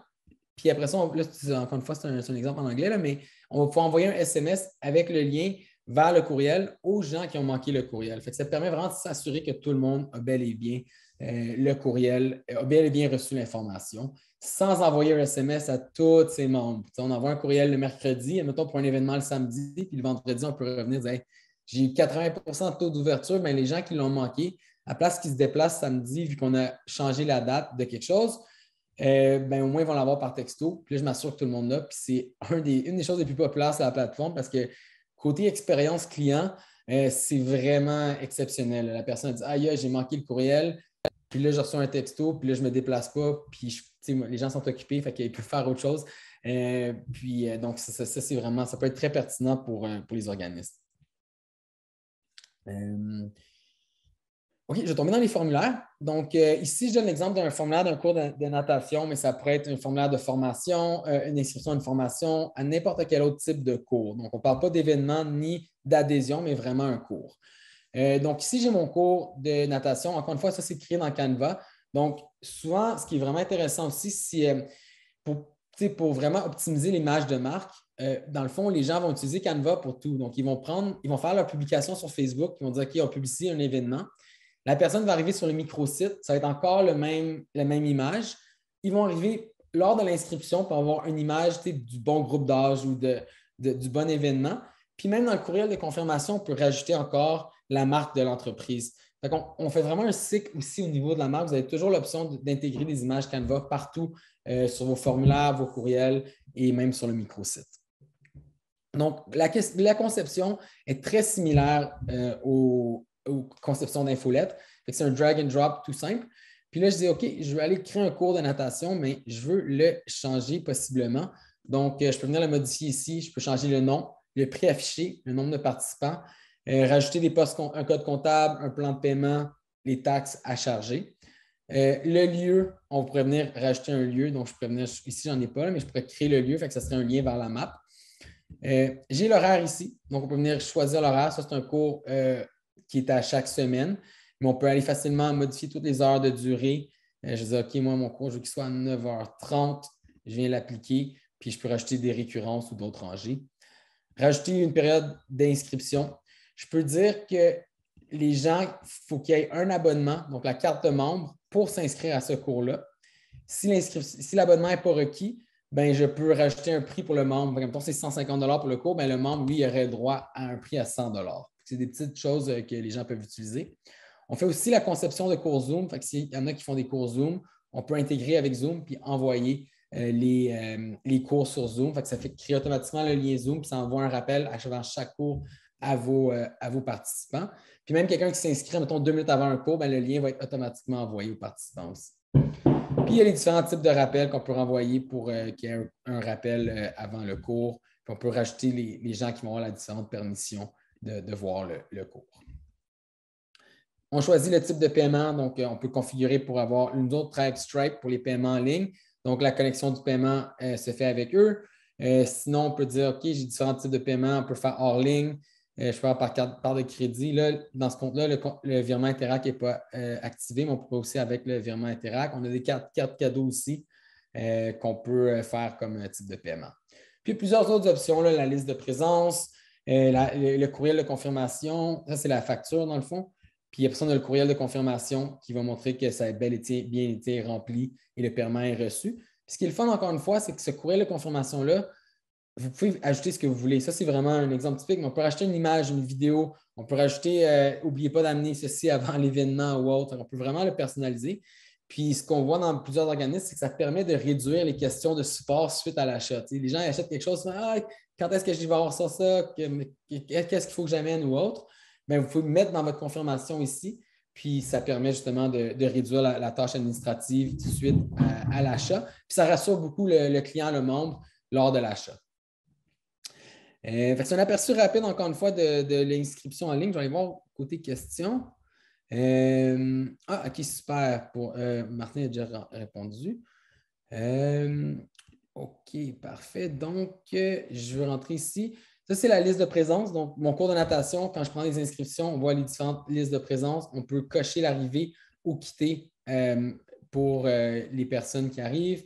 Puis après ça, là, encore une fois, c'est un exemple en anglais, là, mais on va pouvoir envoyer un SMS avec le lien vers le courriel aux gens qui ont manqué le courriel. Fait que ça permet vraiment de s'assurer que tout le monde a bel et bien le courriel, a bel et bien reçu l'information, sans envoyer un SMS à tous ses membres. On envoie un courriel le mercredi, mettons pour un événement le samedi, puis le vendredi, on peut revenir et dire hey, j'ai eu 80 de taux d'ouverture, mais les gens qui l'ont manqué, à place qu'ils se déplacent samedi, vu qu'on a changé la date de quelque chose, au moins, ils vont l'avoir par texto. Puis là, je m'assure que tout le monde l'a. Puis c'est une des choses les plus populaires sur la plateforme parce que côté expérience client, c'est vraiment exceptionnel. La personne dit aïe, j'ai manqué le courriel. Puis là, je reçois un texto. Puis là, je ne me déplace pas. Puis les gens sont occupés. Fait qu'ils peuvent faire autre chose. Donc, ça, c'est vraiment, ça peut être très pertinent pour les organismes. OK, je vais tomber dans les formulaires. Donc, ici, je donne l'exemple d'un formulaire d'un cours de natation, mais ça pourrait être un formulaire de formation, une inscription à une formation, à n'importe quel autre type de cours. Donc, on ne parle pas d'événement ni d'adhésion, mais vraiment un cours. Donc, ici, j'ai mon cours de natation. Encore une fois, ça, c'est créé dans Canva. Donc, souvent, ce qui est vraiment intéressant aussi, c'est pour vraiment optimiser l'image de marque. Dans le fond, les gens vont utiliser Canva pour tout. Donc, ils vont faire leur publication sur Facebook, ils vont dire OK, on publie un événement. La personne va arriver sur le microsite, ça va être encore la même image. Ils vont arriver lors de l'inscription pour avoir une image du bon groupe d'âge ou du bon événement. Puis même dans le courriel de confirmation, on peut rajouter encore la marque de l'entreprise. On fait vraiment un cycle aussi au niveau de la marque. Vous avez toujours l'option d'intégrer des images Canva partout sur vos formulaires, vos courriels et même sur le microsite. Donc, la conception est très similaire aux conceptions d'infolettes. C'est un drag and drop tout simple. Puis là, je dis, OK, je vais aller créer un cours de natation, mais je veux le changer possiblement. Donc, je peux venir le modifier ici. Je peux changer le nom, le prix affiché, le nombre de participants, rajouter un code comptable, un plan de paiement, les taxes à charger. Le lieu, on pourrait venir rajouter un lieu. Donc, je pourrais venir, ici, j'en ai pas, mais je pourrais créer le lieu, fait que ça serait un lien vers la map. J'ai l'horaire ici. Donc, on peut venir choisir l'horaire. Ça, c'est un cours qui est à chaque semaine. Mais on peut aller facilement modifier toutes les heures de durée. Je dis, OK, moi, mon cours, je veux qu'il soit à 9h30. Je viens l'appliquer, puis je peux rajouter des récurrences ou d'autres rangées. Rajouter une période d'inscription. Je peux dire que les gens, il faut qu'il y ait un abonnement, donc la carte de membre, pour s'inscrire à ce cours-là. Si l'abonnement n'est pas requis, je peux rajouter un prix pour le membre. Comme c'est 150 $ pour le cours, le membre, lui, aurait droit à un prix à 100 $. C'est des petites choses que les gens peuvent utiliser. On fait aussi la conception de cours Zoom. S'il y en a qui font des cours Zoom, on peut intégrer avec Zoom puis envoyer les cours sur Zoom. Ça fait créer automatiquement le lien Zoom puis ça envoie un rappel avant chaque cours à vos participants. Puis même quelqu'un qui s'inscrit, mettons 2 minutes avant un cours, le lien va être automatiquement envoyé aux participants aussi. Puis il y a les différents types de rappels qu'on peut renvoyer pour qu'il y ait un rappel avant le cours. Puis on peut rajouter les gens qui vont avoir la différente permission de voir le cours. On choisit le type de paiement, donc on peut configurer pour avoir une autre track Stripe pour les paiements en ligne. Donc, la connexion du paiement se fait avec eux. Sinon, on peut dire, OK, j'ai différents types de paiement. On peut faire hors ligne. Je peux faire par carte de crédit. Là, dans ce compte-là, le virement Interac n'est pas activé, mais on peut aussi avec le virement Interac. On a des cartes cadeaux aussi qu'on peut faire comme type de paiement. Puis, plusieurs autres options, là, la liste de présence, le courriel de confirmation. Ça, c'est la facture, dans le fond. Puis après ça, on a le courriel de confirmation qui va montrer que ça a bien été rempli et le paiement est reçu. Puis ce qui est le fun, encore une fois, c'est que ce courriel de confirmation-là, vous pouvez ajouter ce que vous voulez. Ça, c'est vraiment un exemple typique, mais on peut rajouter une image, une vidéo, On peut rajouter, n'oubliez pas d'amener ceci avant l'événement ou autre. On peut vraiment le personnaliser. Puis, ce qu'on voit dans plusieurs organismes, c'est que ça permet de réduire les questions de support suite à l'achat. Les gens achètent quelque chose, quand est-ce que je vais avoir ça, qu'est-ce qu'il faut que j'amène ou autre. Bien, vous pouvez le mettre dans votre confirmation ici. Puis, ça permet justement de réduire la tâche administrative suite à l'achat. Puis, ça rassure beaucoup le client, le membre, lors de l'achat. C'est un aperçu rapide, encore une fois, de l'inscription en ligne. Je vais aller voir côté questions. OK, super. Martin a déjà répondu. OK, parfait. Donc, je vais rentrer ici. Ça, c'est la liste de présence. Donc, mon cours de natation, quand je prends les inscriptions, on voit les différentes listes de présence. On peut cocher l'arrivée ou quitter pour les personnes qui arrivent.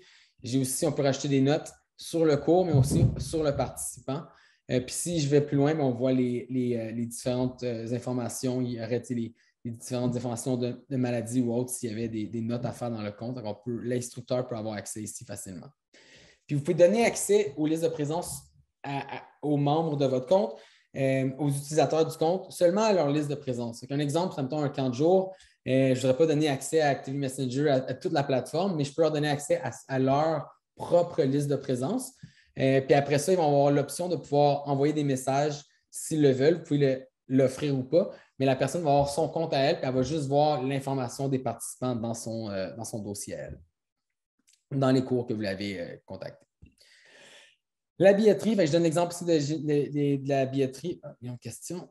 On peut rajouter des notes sur le cours, mais aussi sur le participant. Puis si je vais plus loin, on voit les différentes informations. Il y aurait les différentes informations de maladies ou autres s'il y avait des notes à faire dans le compte. Donc, l'instructeur peut avoir accès ici facilement. Puis vous pouvez donner accès aux listes de présence aux membres de votre compte, aux utilisateurs du compte, seulement à leur liste de présence. Un exemple, ça me tombe un camp de jour. Je ne voudrais pas donner accès à Activity Messenger à toute la plateforme, mais je peux leur donner accès à leur propre liste de présence. Puis après ça, ils vont avoir l'option de pouvoir envoyer des messages s'ils le veulent. Vous pouvez l'offrir ou pas, mais la personne va avoir son compte à elle, puis elle va juste voir l'information des participants dans son dossier à elle, dans les cours que vous l'avez contacté. La billetterie, je donne l'exemple ici de la billetterie. Il y a une question.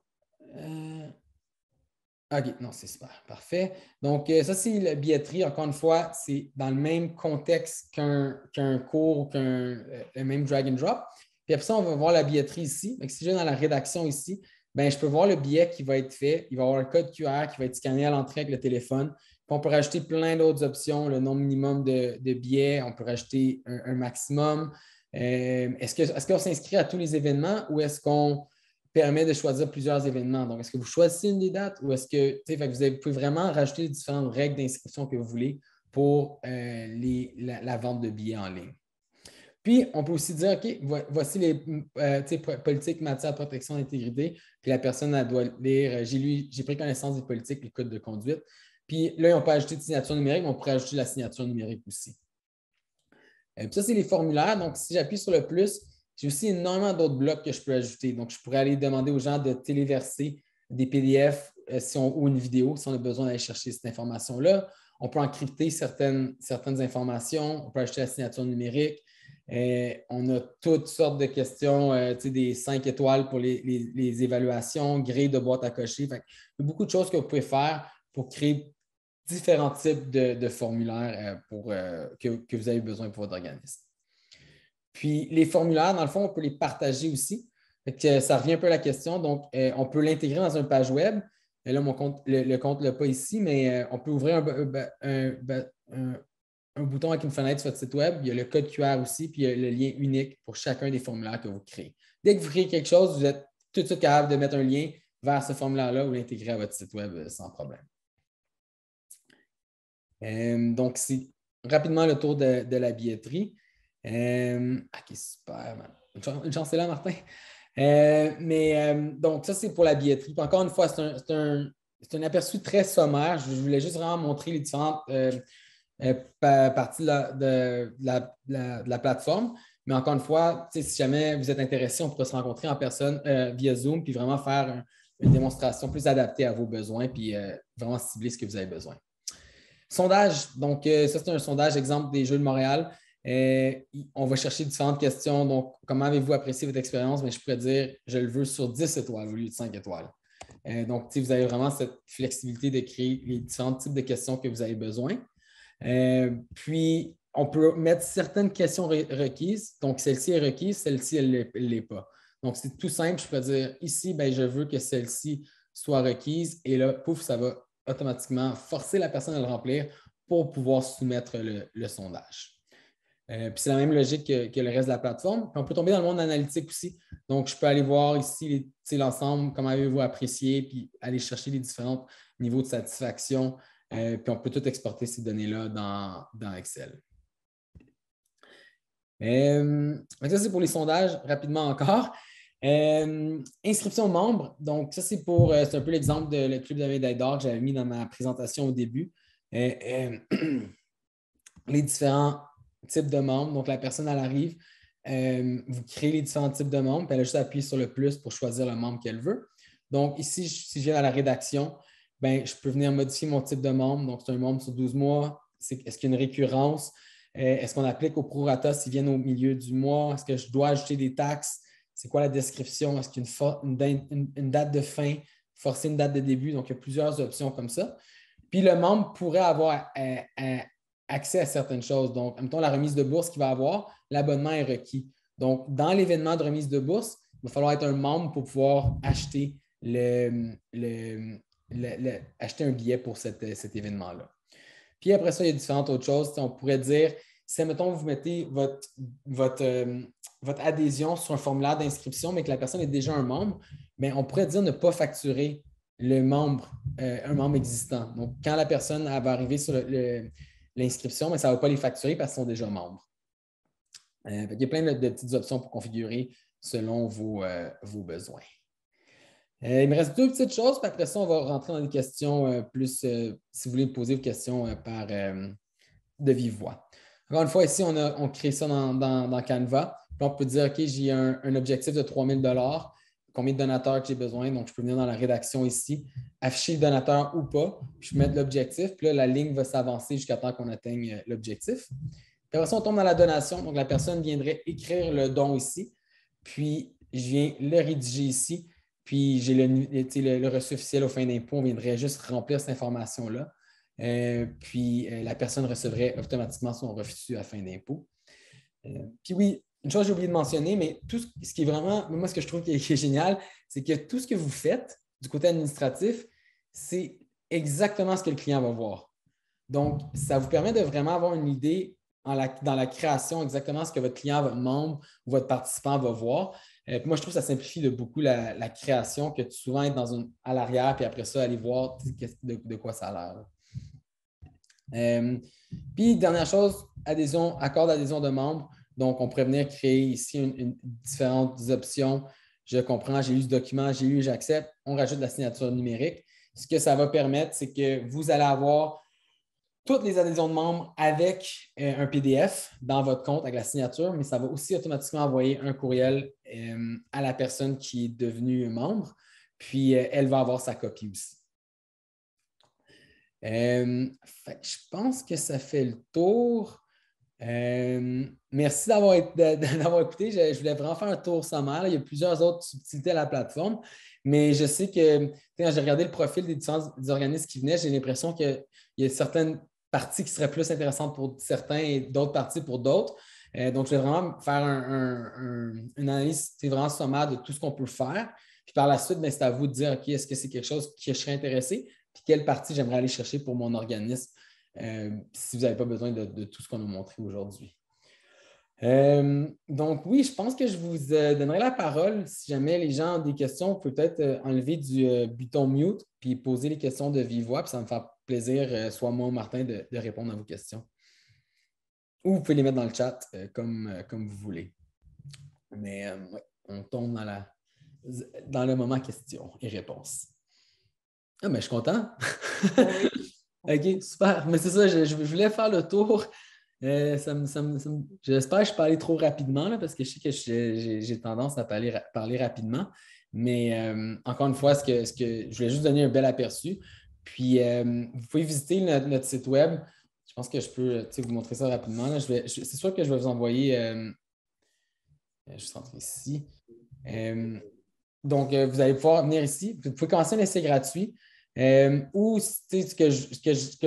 OK, non, c'est super, parfait. Donc, ça, c'est la billetterie. Encore une fois, c'est dans le même contexte qu'un cours ou le même drag and drop. Puis après ça, on va voir la billetterie ici. Donc, si je vais dans la rédaction ici, je peux voir le billet qui va être fait. Il va y avoir un code QR qui va être scanné à l'entrée avec le téléphone. Puis on peut rajouter plein d'autres options, le nombre minimum de billets. On peut rajouter un maximum. Est-ce qu'on s'inscrit à tous les événements ou est-ce qu'on permet de choisir plusieurs événements? Donc, est-ce que vous choisissez une des dates ou est-ce que vous pouvez vraiment rajouter les différentes règles d'inscription que vous voulez pour la vente de billets en ligne? Puis, on peut aussi dire, OK, voici les politiques, matière de protection d'intégrité. Puis la personne, elle doit lire, j'ai pris connaissance des politiques, les codes de conduite. Puis là, on peut ajouter de signature numérique, mais on pourrait ajouter la signature numérique aussi. Puis ça, c'est les formulaires. Donc, si j'appuie sur le plus, j'ai aussi énormément d'autres blocs que je peux ajouter. Donc, je pourrais aller demander aux gens de téléverser des PDF ou une vidéo si on a besoin d'aller chercher cette information-là. On peut encrypter certaines informations. On peut ajouter la signature numérique. On a toutes sortes de questions, des 5 étoiles pour les évaluations, grille de boîte à cocher. Fait, il y a beaucoup de choses que vous pouvez faire pour créer différents types de formulaires que vous avez besoin pour votre organisme. Puis, les formulaires, dans le fond, on peut les partager aussi. Ça revient un peu à la question. Donc, on peut l'intégrer dans une page web. Et là, le compte ne l'a pas ici, mais on peut ouvrir un bouton avec une fenêtre sur votre site web. Il y a le code QR aussi, puis il y a le lien unique pour chacun des formulaires que vous créez. Dès que vous créez quelque chose, vous êtes tout de suite capable de mettre un lien vers ce formulaire-là ou l'intégrer à votre site web sans problème. Donc, c'est rapidement le tour de la billetterie. OK, super. Une chance, c'est là, Martin. Donc, ça, c'est pour la billetterie. Puis encore une fois, c'est un aperçu très sommaire. Je voulais juste vraiment montrer les différentes parties de la plateforme. Mais encore une fois, si jamais vous êtes intéressé, on pourrait se rencontrer en personne via Zoom puis vraiment faire une démonstration plus adaptée à vos besoins puis vraiment cibler ce que vous avez besoin. Sondage. Donc, ça, c'est un sondage exemple des Jeux de Montréal. On va chercher différentes questions. Donc, comment avez-vous apprécié votre expérience? Mais je pourrais dire, je le veux sur 10 étoiles au lieu de 5 étoiles. Donc, vous avez vraiment cette flexibilité de créer les différents types de questions que vous avez besoin. Puis, on peut mettre certaines questions requises. Donc, celle-ci est requise, celle-ci, elle ne l'est pas. Donc, c'est tout simple. Je peux dire ici, je veux que celle-ci soit requise. Et là, pouf, ça va automatiquement forcer la personne à le remplir pour pouvoir soumettre le sondage. Puis c'est la même logique que le reste de la plateforme. Puis on peut tomber dans le monde analytique aussi. Donc, je peux aller voir ici l'ensemble, comment avez-vous apprécié, puis aller chercher les différents niveaux de satisfaction. Puis on peut tout exporter ces données-là dans Excel. Ça, c'est pour les sondages, rapidement encore. Inscription membre. Donc, ça, c'est un peu l'exemple de le club de médaille d'or que j'avais mis dans ma présentation au début. Les différents types de membres. Donc, la personne, elle arrive, vous créez les différents types de membres, puis elle a juste à appuyer sur le plus pour choisir le membre qu'elle veut. Donc, ici, si je viens à la rédaction, ben, je peux venir modifier mon type de membre. Donc, c'est un membre sur 12 mois. Est-ce qu'il y a une récurrence? Est-ce qu'on applique au prorata s'ils viennent au milieu du mois? Est-ce que je dois ajouter des taxes? C'est quoi la description? Est-ce qu'il y a une date de fin? Forcer une date de début? Donc, il y a plusieurs options comme ça. Puis, le membre pourrait avoir accès à certaines choses. Donc, mettons la remise de bourse qu'il va avoir, l'abonnement est requis. Donc, dans l'événement de remise de bourse, il va falloir être un membre pour pouvoir acheter acheter un billet pour cet événement-là. Puis après ça, il y a différentes autres choses. On pourrait dire, si, mettons, vous mettez votre adhésion sur un formulaire d'inscription, mais que la personne est déjà un membre, bien, on pourrait dire ne pas facturer un membre existant. Donc, quand la personne va arriver sur l'inscription, mais ça ne va pas les facturer parce qu'ils sont déjà membres. Il y a plein de petites options pour configurer selon vos besoins. Il me reste deux petites choses, puis après ça, on va rentrer dans des questions plus, si vous voulez me poser vos questions de vive voix. Encore une fois, ici, on crée ça dans Canva. Puis on peut dire, OK, j'ai un objectif de 3 000 $, combien de donateurs que j'ai besoin. Donc, je peux venir dans la rédaction ici, afficher le donateur ou pas, puis je peux mettre l'objectif. Puis là, la ligne va s'avancer jusqu'à temps qu'on atteigne l'objectif. Puis après ça, on tombe dans la donation. Donc, la personne viendrait écrire le don ici, puis je viens le rédiger ici. Puis j'ai le reçu officiel au fin d'impôt, on viendrait juste remplir cette information-là. Puis la personne recevrait automatiquement son reçu à fin d'impôt. Puis oui, une chose que j'ai oublié de mentionner, mais tout ce qui est vraiment, moi, ce que je trouve qui est génial, c'est que tout ce que vous faites du côté administratif, c'est exactement ce que le client va voir. Donc, ça vous permet de vraiment avoir une idée dans la création exactement ce que votre client, votre membre ou votre participant va voir. Moi, je trouve que ça simplifie de beaucoup la création que souvent être à l'arrière, puis après ça, aller voir de quoi ça a l'air. Puis, dernière chose, accord d'adhésion de membres. Donc, on pourrait venir créer ici différentes options. Je comprends, j'ai lu ce document, j'accepte. On rajoute la signature numérique. Ce que ça va permettre, c'est que vous allez avoir toutes les adhésions de membres avec un PDF dans votre compte avec la signature, mais ça va aussi automatiquement envoyer un courriel à la personne qui est devenue membre, puis elle va avoir sa copie aussi. Je pense que ça fait le tour. Merci d'avoir écouté. Je voulais vraiment faire un tour sommaire. Il y a plusieurs autres subtilités à la plateforme, mais je sais que quand j'ai regardé le profil des organismes qui venaient, j'ai l'impression qu'il y a certaines parties qui seraient plus intéressantes pour certains et d'autres parties pour d'autres. Donc, je vais vraiment faire une analyse vraiment sommaire de tout ce qu'on peut faire. Puis par la suite, c'est à vous de dire, OK, est-ce que c'est quelque chose qui je serais intéressé? Puis quelle partie j'aimerais aller chercher pour mon organisme si vous n'avez pas besoin de tout ce qu'on a montré aujourd'hui. Donc, oui, je pense que je vous donnerai la parole. Si jamais les gens ont des questions, vous pouvez peut-être enlever du bouton mute puis poser les questions de vive voix. Puis ça va me faire plaisir, soit moi ou Martin, de répondre à vos questions. Ou vous pouvez les mettre dans le chat comme vous voulez. Mais ouais, on tombe dans le moment questions et réponses. Ah, mais je suis content. OK, super. Mais c'est ça, je voulais faire le tour. J'espère que je ne peux pas aller trop rapidement là, parce que je sais que j'ai tendance à parler rapidement. Mais encore une fois, je voulais juste donner un bel aperçu. Puis, vous pouvez visiter notre site web. Je pense que je peux vous montrer ça rapidement. Là. C'est sûr que je vais vous envoyer. Je rentre ici. Donc, vous allez pouvoir venir ici. Vous pouvez commencer un essai gratuit. Ou ce que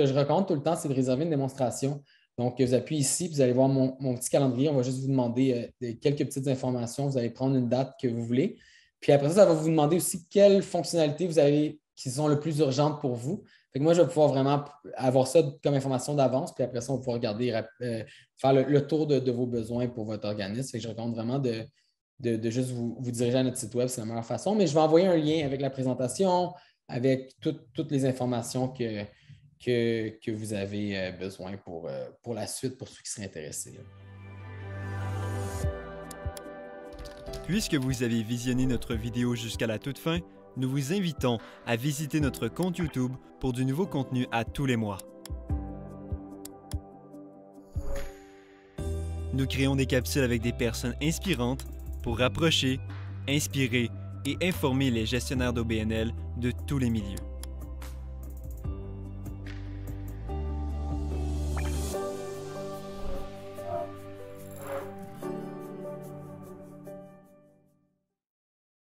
je recommande tout le temps, c'est de réserver une démonstration. Donc, vous appuyez ici, puis vous allez voir mon petit calendrier. On va juste vous demander quelques petites informations. Vous allez prendre une date que vous voulez. Puis après ça va vous demander aussi quelles fonctionnalités vous avez qui sont les plus urgentes pour vous. Fait que moi, je vais pouvoir vraiment avoir ça comme information d'avance. Puis après ça, on va pouvoir regarder, faire le tour de vos besoins pour votre organisme. Fait que je recommande vraiment de juste vous diriger à notre site web. C'est la meilleure façon. Mais je vais envoyer un lien avec la présentation, avec toutes les informations que vous avez besoin pour la suite, pour ceux qui seraient intéressés. Là. Puisque vous avez visionné notre vidéo jusqu'à la toute fin, nous vous invitons à visiter notre compte YouTube pour du nouveau contenu à tous les mois. Nous créons des capsules avec des personnes inspirantes pour rapprocher, inspirer et informer les gestionnaires d'OBNL de tous les milieux.